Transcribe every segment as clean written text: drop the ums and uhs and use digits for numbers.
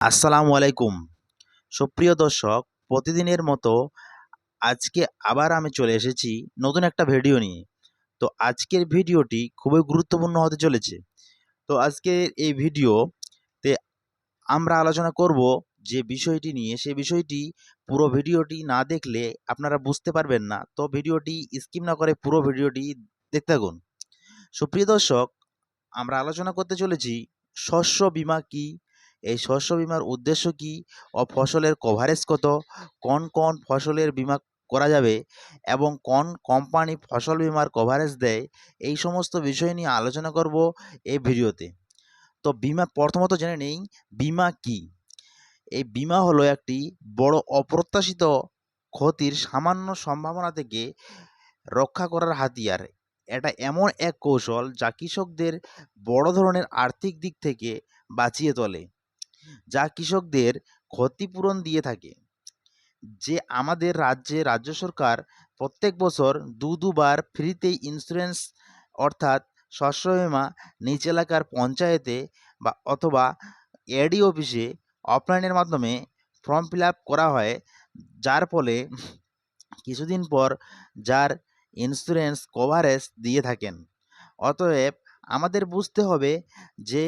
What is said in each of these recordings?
আসসালামু আলাইকুম। সুপ্রিয় দর্শক, প্রতিদিনের মতো আজকে আবার আমি চলে এসেছি নতুন একটা ভিডিও নিয়ে। তো আজকের ভিডিওটি খুবই গুরুত্বপূর্ণ হতে চলেছে। তো আজকের এই ভিডিওতে আমরা আলোচনা করব যে বিষয়টি নিয়ে, সে বিষয়টি পুরো ভিডিওটি না দেখলে আপনারা বুঝতে পারবেন না। তো ভিডিওটি স্কিপ না করে পুরো ভিডিওটি দেখতে থাকুন। সুপ্রিয় দর্শক, আমরা আলোচনা করতে চলেছি শস্য বীমা কি, এই শস্য বীমার উদ্দেশ্য কি ও ফসলের কভারেজ কত, কোন কোন ফসলের বীমা করা যাবে এবং কোন কোম্পানি ফসল বীমার কভারেজ দেয়, এই সমস্ত বিষয় নিয়ে আলোচনা করব এই ভিডিওতে। তো বীমা প্রথমত জেনে নেই বীমা কি। এই বীমা হলো একটি বড় অপ্রত্যাশিত ক্ষতির সামান্য সম্ভাবনা থেকে রক্ষা করার হাতিয়ার। এটা এমন এক কৌশল যা কৃষকদের বড় ধরনের আর্থিক দিক থেকে বাঁচিয়ে তোলে, যা কৃষকদের ক্ষতিপূরণ দিয়ে থাকে। যে আমাদের রাজ্য সরকার প্রত্যেক বছর দুবার ফ্রিতে ইন্স্যুরেন্স অর্থাৎ শস্য বীমা নিজ এলাকার পঞ্চায়েতে অথবা এডি অফিসে অফলাইনের মাধ্যমে ফর্ম ফিল আপ করা হয়, যার ফলে কিছুদিন পর যার ইন্স্যুরেন্স কভারেজ দিয়ে থাকেন। অতএব আমাদের বুঝতে হবে যে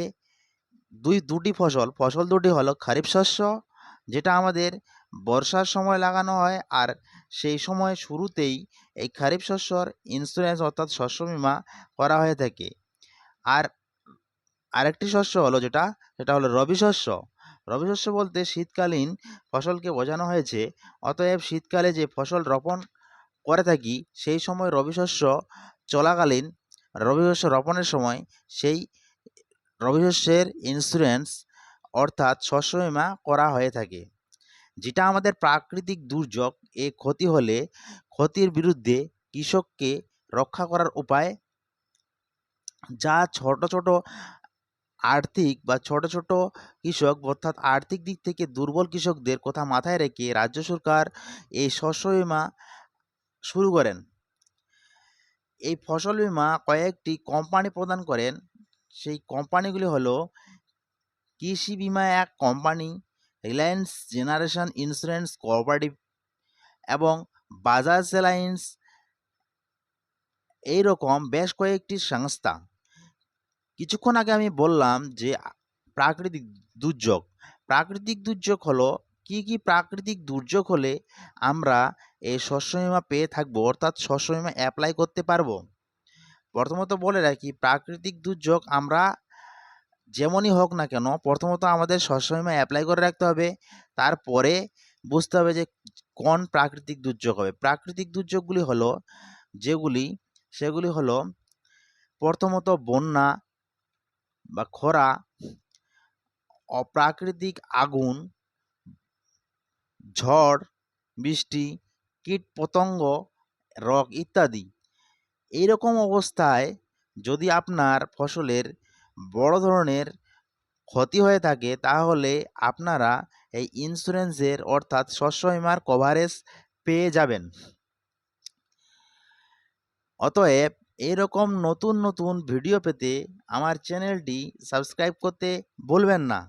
দুটি ফসল দুটি হলো খরিফ শস্য, যেটা আমাদের বর্ষার সময় লাগানো হয়, আর সেই সময় শুরুতেই এই খরিফ শস্যর ইন্স্যুরেন্স অর্থাৎ শস্য বীমা করা হয়ে থাকে। আর আরেকটি শস্য হলো সেটা হলো রবি শস্য। রবি শস্য বলতে শীতকালীন ফসলকে বোঝানো হয়েছে। অতএব শীতকালে যে ফসল রোপণ করে থাকি, সেই সময় রবি শস্য চলাকালীন, রবি শস্য রোপণের সময় সেই রবি শস্যের ইন্স্যুরেন্স অর্থাৎ শস্য বীমা করা হয়ে থাকে, যেটা আমাদের প্রাকৃতিক দুর্যোগ এ ক্ষতি হলে ক্ষতির বিরুদ্ধে কৃষককে রক্ষা করার উপায়, যা ছোট ছোট ছোট ছোট কৃষক অর্থাৎ আর্থিক দিক থেকে দুর্বল কৃষকদের কথা মাথায় রেখে রাজ্য সরকার এই শস্য বীমা শুরু করেন। এই ফসল বীমা কয়েকটি কোম্পানি প্রদান করেন। সেই কোম্পানিগুলি হলো কৃষি বীমা এক company, Reliance generation insurance cooperative এবং বাজাজ অ্যালায়েন্স, এইরকম বেশ কয়েকটি সংস্থা। কিছুক্ষণ আগে আমি বললাম যে প্রাকৃতিক দুর্যোগ। প্রাকৃতিক দুর্যোগ হলো কি প্রাকৃতিক দুর্যোগ হলে আমরা এই শস্য বীমা পেয়ে থাকবো, অর্থাৎ শস্য বীমা অ্যাপ্লাই করতে পারবো। প্রথমত বলে রাখি, প্রাকৃতিক দুর্যোগ আমরা যেমনই হোক না কেন, প্রথমত আমাদের শস্য বীমা অ্যাপ্লাই করে রাখতে হবে। তারপরে বুঝতে হবে যে কোন প্রাকৃতিক দুর্যোগ হবে। প্রাকৃতিক দুর্যোগগুলি হলো সেগুলি হলো প্রথমত বন্যা বা খরা, অপ্রাকৃতিক আগুন, ঝড় বৃষ্টি, কীটপতঙ্গ, রোগ ইত্যাদি। এইরকম অবস্থায় যদি আপনার ফসলের বড় ধরনের ক্ষতি হয়ে থাকে, তাহলে আপনারা এই ইন্স্যুরেন্সের অর্থাৎ শস্য বীমার কভারেজ পেয়ে যাবেন। অতএব এরকম নতুন নতুন ভিডিও পেতে আমার চ্যানেলটি সাবস্ক্রাইব করতে ভুলবেন না।